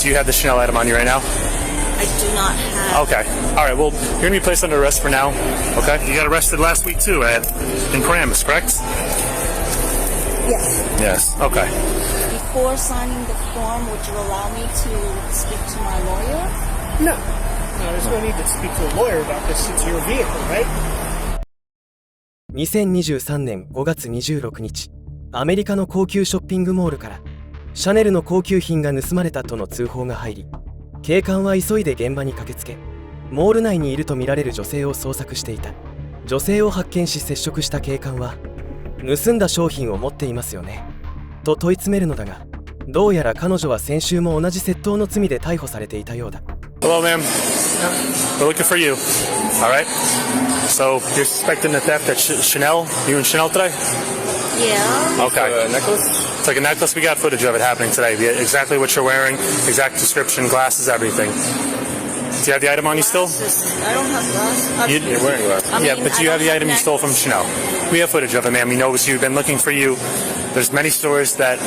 Do you have the Chanel item on you right now? I do not have. Okay. All right. Well, you're gonna be placed under arrest for now. Okay. You got arrested last week too in Paramus, correct? Yes. Yes. Okay. Before signing the form, would you allow me to speak to my lawyer? No. No, there's no need to speak to a lawyer about this. It's your vehicle, right? 2023年5月26日、アメリカの高級ショッピングモールからシャネルの高級品が盗まれたとの通報が入り、警官は急いで現場に駆けつけ、モール内にいるとみられる女性を捜索していた。女性を発見し接触した警官は、盗んだ商品を持っていますよねと問い詰めるのだが、どうやら彼女は先週も同じ窃盗の罪で逮捕されていたようだ。Hello, ma'am. We're looking for you. All right. So you're suspecting the theft at Chanel? You in Chanel today? Yeah. Okay. Necklace? It's like a necklace. We got footage of it happening today. Exactly what you're wearing, exact description, glasses, everything. Do you have the item on you still? I don't have glasses. You're wearing glasses. Yeah, but do you have the item you stole from Chanel? We have footage of it, ma'am. We know you've been looking for you. There's many stores that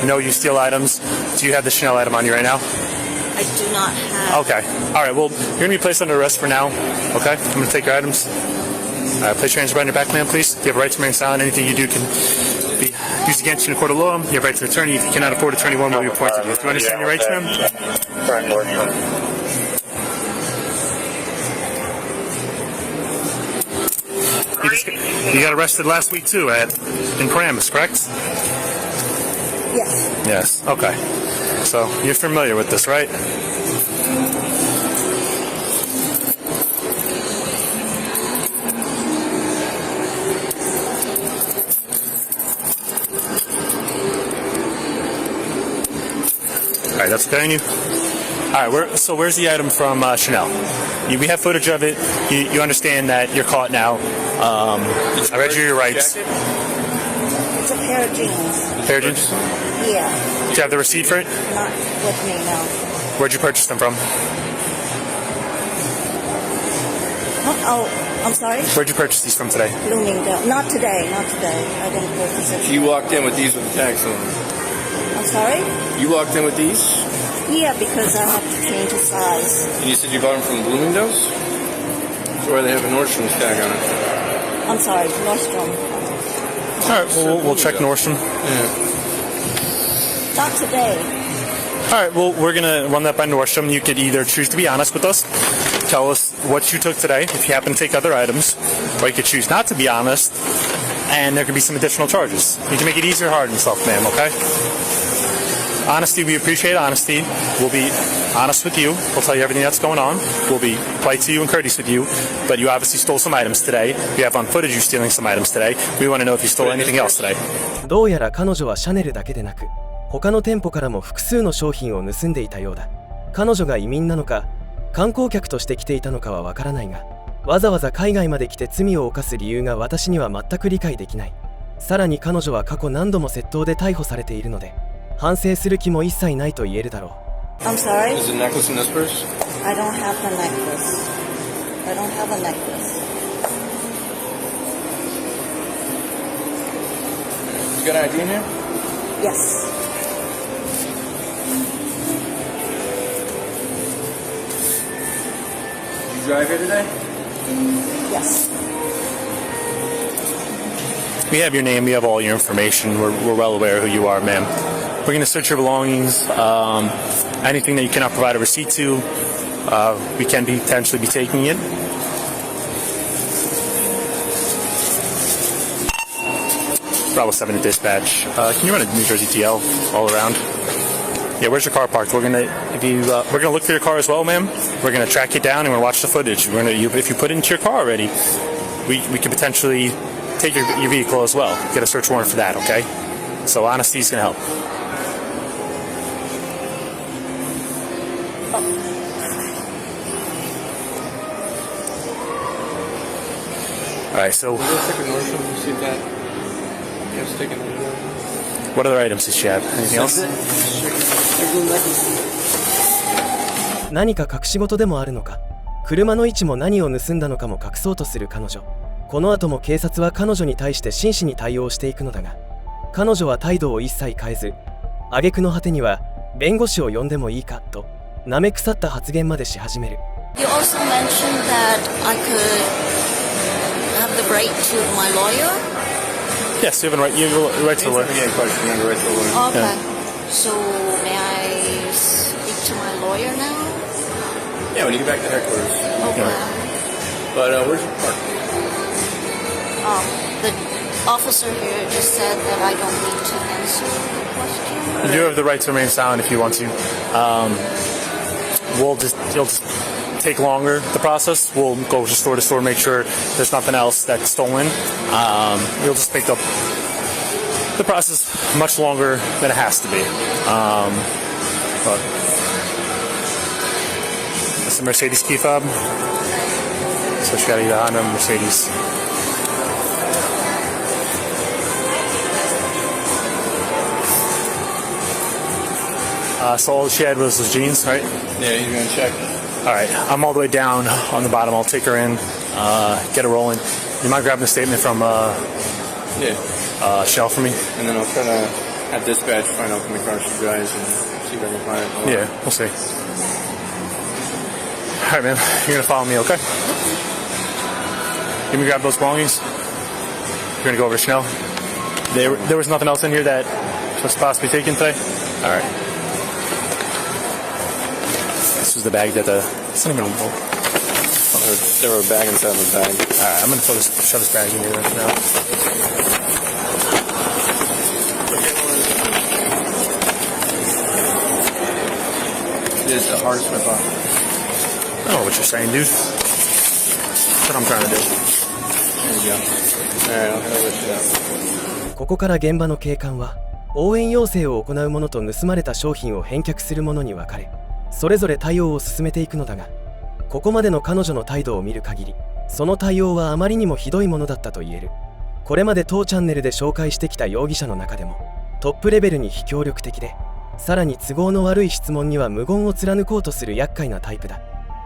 know you steal items. Do you have the Chanel item on you right now? I do not have. Okay. All right. Well, you're going to be placed under arrest for now. Okay? I'm going to take your items. Place your hands behind your back, ma'am, please. You have a right to remain silent. Anything you do can be used against you in a court of law. You have a right to attorney. If you cannot afford attorney, one will be appointed. Do you understand your rights, ma'am? You got arrested last week, too, in Paramus, correct? Yes. Yes. Okay. So you're familiar with this, right? All right, that's okay on you. All right, so where's the item from Chanel? We have footage of it. You understand that you're caught now. I read you your rights. It's a pair of jeans. Pair of jeans? Yeah. Do you have the receipt for it? Not with me, no. Where'd you purchase them from? Oh, I'm sorry? Where'd you purchase these from today? Bloomingdale. Not today, not today. I didn't purchase it. You walked in with these with the tags on. I'm sorry? You walked in with these? Yeah, because I have to change the size. And you said you bought them from Bloomingdale's? That's why they have a Nordstrom's tag on it. I'm sorry, Nordstrom. All right, well, we'll check Nordstrom. Yeah. Not today. All right, well, we're going to run that by Nordstrom. You could either choose to be honest with us, tell us what you took today, if you happen to take other items, or you could choose not to be honest, and there could be some additional charges. You can make it easier or hard on yourself, ma'am, okay? Honesty, we appreciate honesty. We'll be honest with you. We'll tell you everything that's going on. We'll be polite to you and courteous with you. But you obviously stole some items today. We have on footage you stealing some items today. We want to know if you stole anything else today. どうやら彼女はシャネルだけでなく、他の店舗からも複数の商品を盗んでいたようだ。彼女が移民なのか、観光客として来ていたのかはわからないが、わざわざ海外まで来て罪を犯す理由が私には全く理解できない。さらに彼女は過去何度も窃盗で逮捕されているので、反省する気も一切ないと言えるだろう。I'm sorry? Is the necklace in this purse? I don't have the necklace. I don't have a necklace. You got an ID in here? Yes. Did you drive here today? Yes. We have your name. We have all your information. We're well aware who you are, ma'am. We're going to search your belongings. Anything that you cannot provide a receipt to, we can potentially be taking it. Bravo 7 to dispatch. Can you run a New Jersey TL all around? Yeah, where's your car parked? We're gonna look for your car as well, ma'am. We're gonna track you down and we're gonna watch the footage. If you put it into your car already, we could potentially take your vehicle as well. Get a search warrant for that, okay? So honesty is gonna help. All right, so what other items did she have? Anything else? 何か隠し事でもあるのか。車の位置も何を盗んだのかも隠そうとする彼女。この後も警察は彼女に対して真摯に対応していくのだが、彼女は態度を一切変えず、挙句の果てには弁護士を呼んでもいいかと舐め腐った発言までし始める。 You also mentioned that I could have the right to my lawyer. Yes, you have a right. You have a right to a lawyer. Yeah, question. You have a right to a lawyer. Okay. Yeah. So may I speak to my lawyer now? Yeah, when you get back to headquarters. Okay. But where's your park? The officer here just said that I don't need to answer the question. You do have the right to remain silent if you want to. It'll just take longer, the process. We'll go store to store, make sure there's nothing else that's stolen. It'll just make the process much longer than it has to be. But that's the Mercedes key fob. So she got a Honda Mercedes. So all she had was jeans, right? Yeah, you're gonna check. All right, I'm all the way down on the bottom. I'll take her in, get her rolling. You mind grabbing a statement from Shell for me? And then I'll try to have dispatch find out from the car she drives and see if I can find it. Yeah, we'll see. All right, man, you're gonna follow me, okay? Let me grab those belongings. You're gonna go over to Chanel. There was nothing else in here that was possibly taken today. All right. This was the bag that it's not even. There were a bag inside of a bag. All right, I'm gonna shove this bag in here now. It is the hardest my pocket. I don't know what you're saying, dude. That's what I'm trying to do. There you go. All right, I'll let you out. ここから現場の警官は応援要請を行う者と盗まれた商品を返却する者に分かれ、それぞれ対応を進めていくのだが、ここまでの彼女の態度を見る限り、その対応はあまりにもひどいものだったと言える。これまで当チャンネルで紹介してきた容疑者の中でもトップレベルに非協力的で、さらに都合の悪い質問には無言を貫こうとする厄介なタイプだ。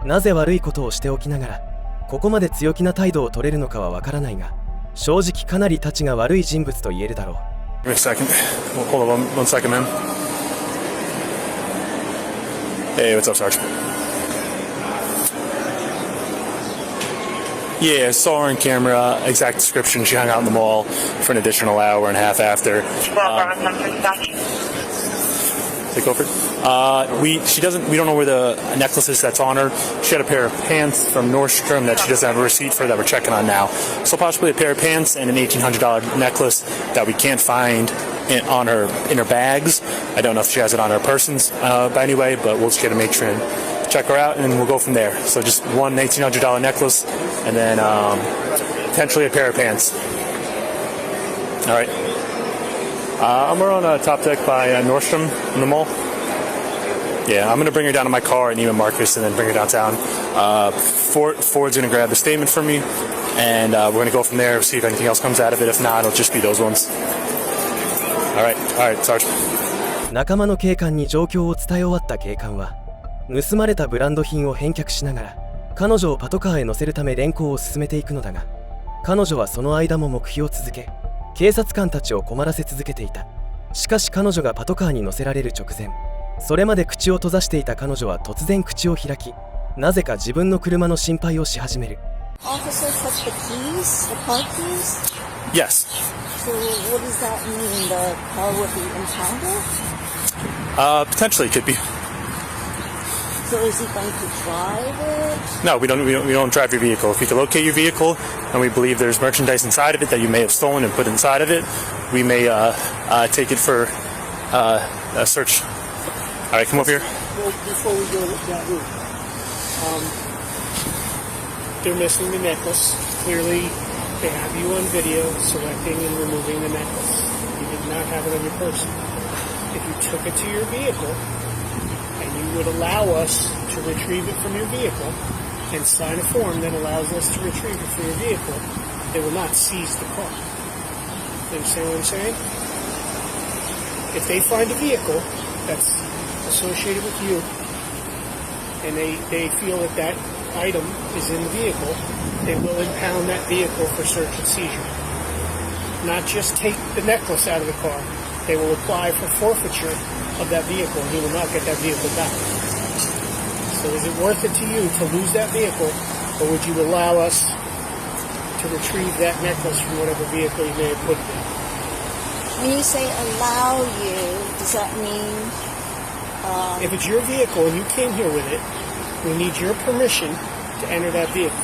なぜ悪いことをしておきながらここまで強気な態度を取れるのかはわからないが、正直かなりたちが悪い人物と言えるだろう。Give me a second. Hold on one second, man. Hey, what's up, Sarge? Yeah, saw her on camera. Exact description. She hung out in the mall for an additional hour and a half after. Take over. We don't know where the necklace is that's on her. She had a pair of pants from Nordstrom that she doesn't have a receipt for that we're checking on now. So possibly a pair of pants and an $1,800 necklace that we can't find in her bags. I don't know if she has it on her persons by any way, but we'll just get a matron, check her out, and we'll go from there. So just one $1,800 necklace and then potentially a pair of pants. All right. We're on top deck by Nordstrom in the mall. Yeah, I'm going to bring her down to my car at Neiman Marcus and then bring her downtown. Ford's going to grab the statement from me, and we're going to go from there, see if anything else comes out of it. If not, it'll just be those ones. All right, Sarge. 仲間の警官に状況を伝え終わった警官は、盗まれたブランド品を返却しながら、彼女をパトカーへ乗せるため連行を進めていくのだが、彼女はその間も黙秘を続け、警察官たちを困らせ続けていた。しかし彼女がパトカーに乗せられる直前、それまで口を閉ざしていた彼女は突然口を開き、なぜか自分の車の心配をし始める。Officer took the keys, the car keys? Yes. So what does that mean? The car would be impounded? Potentially it could be. So is he going to drive it? No, we don't drive your vehicle. If we can locate your vehicle and we believe there's merchandise inside of it that you may have stolen and put inside of it, we may take it for a search. All right, come over here. Well, before we go that route, they're missing the necklace. Clearly, they have you on video selecting and removing the necklace. You did not have it on your person. If you took it to your vehicle, and you would allow us to retrieve it from your vehicle and sign a form that allows us to retrieve it from your vehicle, they will not seize the car. You understand what I'm saying? If they find a vehicle that's associated with you and they feel that item is in the vehicle, they will impound that vehicle for search and seizure. Not just take the necklace out of the car. They will apply for forfeiture of that vehicle, and he will not get that vehicle back. So is it worth it to you to lose that vehicle, or would you allow us to retrieve that necklace from whatever vehicle you may have put it in? When you say allow you, does that mean If it's your vehicle and you came here with it, we need your permission to enter that vehicle.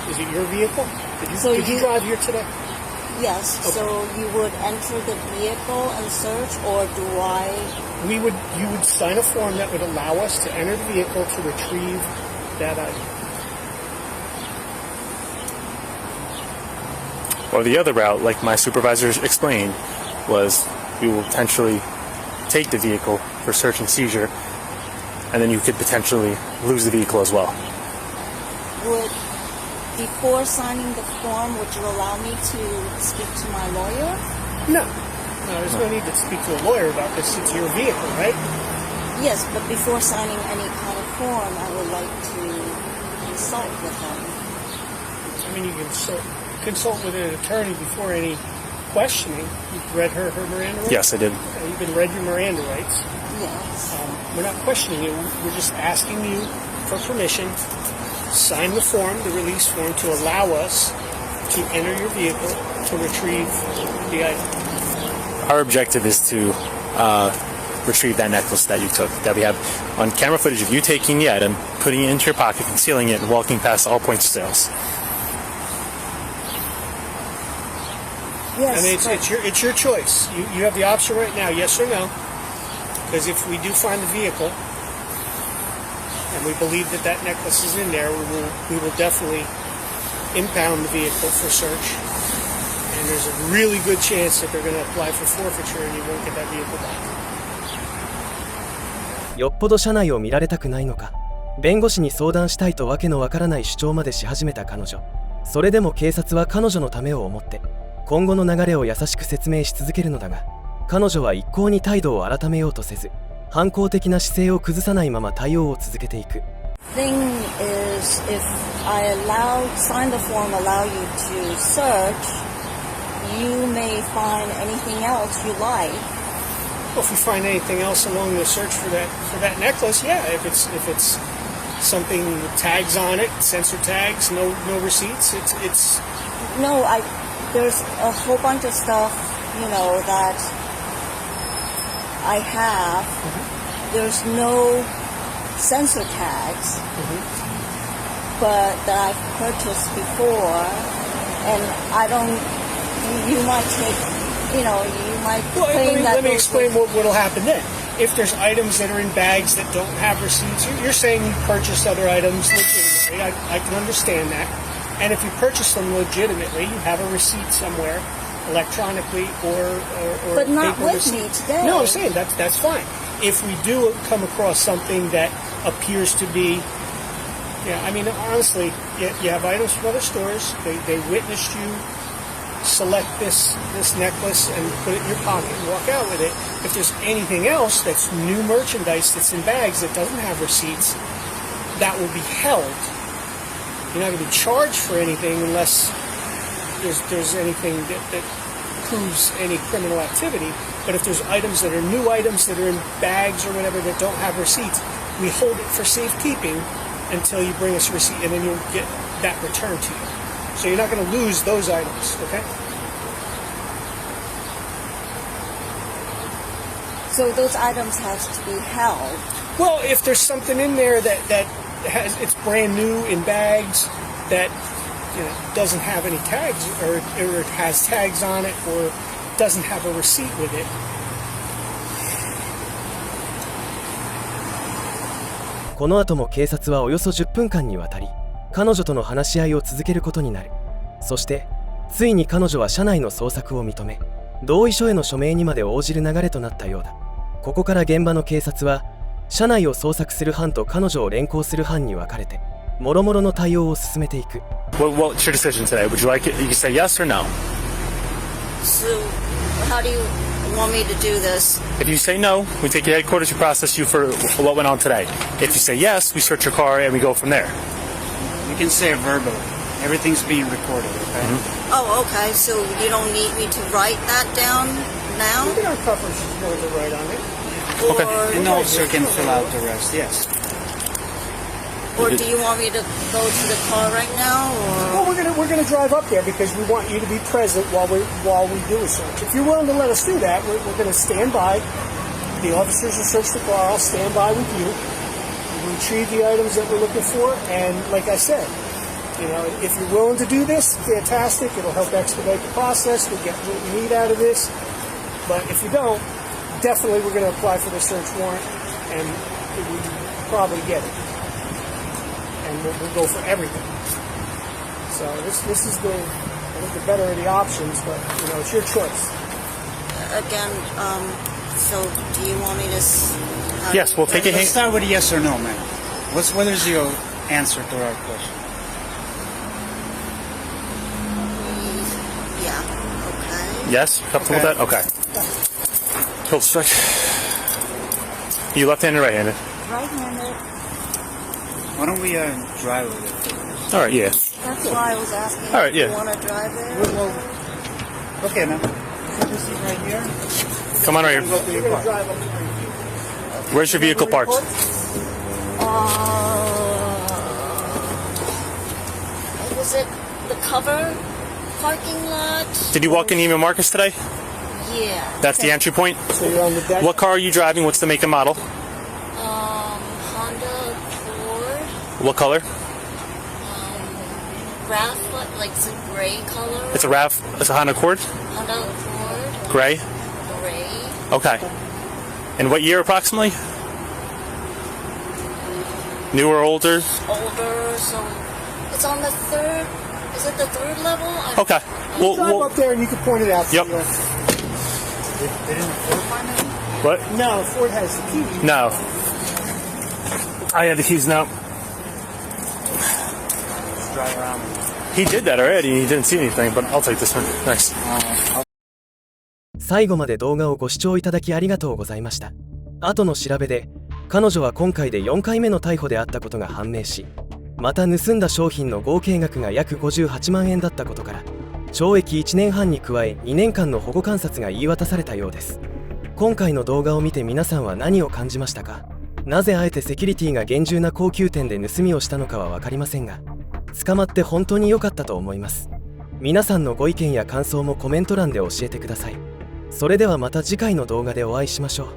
Is it your vehicle? Did you drive here today? yes? Okay. So you would enter the vehicle and search, or do I? You would sign a form that would allow us to enter the vehicle to retrieve that item. Or the other route, like my supervisor explained, was we will potentially take the vehicle for search and seizure, and then you could potentially lose the vehicle as well. Would before signing the form, would you allow me to speak to my lawyer? No, there's no need to speak to a lawyer about this. It's your vehicle, right? Yes, but before signing any kind of form, I would like to consult with them. I mean, you can consult with an attorney before any questioning. You've read her Miranda rights? Yes, I did. You've been read your Miranda rights. Yes. We're not questioning you. We're just asking you for permission. Sign the form, the release form, to allow us to enter your vehicle to retrieve the item. Our objective is to retrieve that necklace that you took, that we have on camera footage of you taking the item, putting it into your pocket, concealing it, and walking past all points of sales. Yes. I mean, it's your choice. You have the option right now, yes or no. Because if we do find the vehicle, and we believe that that necklace is in there, we will definitely impound the vehicle for search. And there's a really good chance that they're going to apply for forfeiture and you won't get that vehicle back. よっぽど車内を見られたくないのか、弁護士に相談したいとわけのわからない主張までし始めた彼女。それでも警察は彼女のためを思って今後の流れを優しく説明し続けるのだが、彼女は一向に態度を改めようとせず、反抗的な姿勢を崩さないまま対応を続けていく。Thing is, if I sign the form, allow you to search, you may find anything else you like. Well, if we find anything else along the search for that necklace, yeah. If it's something with tags on it, sensor tags, no receipts, it's. No, there's a whole bunch of stuff, that I have. Mm-hmm. There's no sensor tags, but that I've purchased before, and I don't. You might take. You might claim that. Let me explain what'll happen then. If there's items that are in bags that don't have receipts, you're saying you purchased other items legitimately. I can understand that. And if you purchase them legitimately, you have a receipt somewhere, electronically or but not paper with receipt. me today. No, I'm saying that's fine. If we do come across something that appears to be, honestly, you have items from other stores. They witnessed you select this necklace and put it in your pocket and walk out with it. If there's anything else that's new merchandise that's in bags that doesn't have receipts, that will be held. You're not going to be charged for anything unless there's anything that proves any criminal activity. But if there's items that are new items that are in bags or whatever that don't have receipts, we hold it for safekeeping until you bring us a receipt, and then you'll get that returned to you. So you're not going to lose those items, okay? So those items has to be held. Well, if there's something in there that it's brand new in bags that doesn't have any tags, or it has tags on it, or doesn't have a receipt with it. この後も警察はおよそ10分間にわたり彼女との話し合いを続けることになる。そしてついに彼女は車内の捜索を認め、同意書への署名にまで応じる流れとなったようだ。ここから現場の警察は車内を捜索する班と彼女を連行する班に分かれて諸々の対応を進めていく。What's your decision today? Would you like it? You can say yes or no. So how do you want me to do this? If you say no, we take you to headquarters, we process you for what went on today. If you say yes, we search your car and we go from there. You can say it verbally. Everything's being recorded, okay? Mm-hmm. Oh, okay. So you don't need me to write that down now? You can uncover she's going to write on it. Okay. An officer can fill out the rest, yes. Or do you want me to go to the car right now? Well, we're gonna drive up there because we want you to be present while we do a search. If you're willing to let us do that, we're gonna stand by. The officers will search the car. I'll stand by with you. We'll retrieve the items that we're looking for, and like I said, if you're willing to do this, fantastic. It'll help expedite the process. We'll get what we need out of this. But if you don't, definitely we're going to apply for the search warrant, and we'll probably get it. And we'll go for everything. So this is the better of the options, but it's your choice. Again, so do you want me to? Yes, we'll take a Let's start with yes or no, man. What is your answer to our question? Yeah. Okay. Yes, comfortable with that? Okay. Hold strike. You left-handed or right-handed? Right-handed. Why don't we drive with it? All right, yeah. That's why I was asking. All right, yeah. Do you want to drive it? Okay, man. This is right here. Come on right here. Go to your car. Where's your vehicle parked? Was it the cover parking lot? Did you walk in Neiman Marcus today? Yeah. That's the entry point? So you're on the deck. What car are you driving? What's the make and model? Honda Accord. What color? RAV, like it's a gray color. It's a RAV. It's a Honda Accord? Honda Accord. Gray? Gray. Okay. And what year approximately? New or older? Older, so it's on the third. Is it the third level? Okay. Drive up there and you can point it out. Yep. Didn't Ford find it? What? No, Ford has the key. No. I had the keys now. Let's drive around. He did that already. He didn't see anything, but I'll take this one. Nice. 最後まで動画をご視聴いただきありがとうございました。後の調べで彼女は今回で4回目の逮捕であったことが判明し、また盗んだ商品の合計額が約58万円だったことから懲役1年半に加え2年間の保護観察が言い渡されたようです。今回の動画を見て皆さんは何を感じましたか？なぜあえてセキュリティが厳重な高級店で盗みをしたのかは分かりませんが、捕まって本当に良かったと思います。皆さんのご意見や感想もコメント欄で教えてください。それではまた次回の動画でお会いしましょう。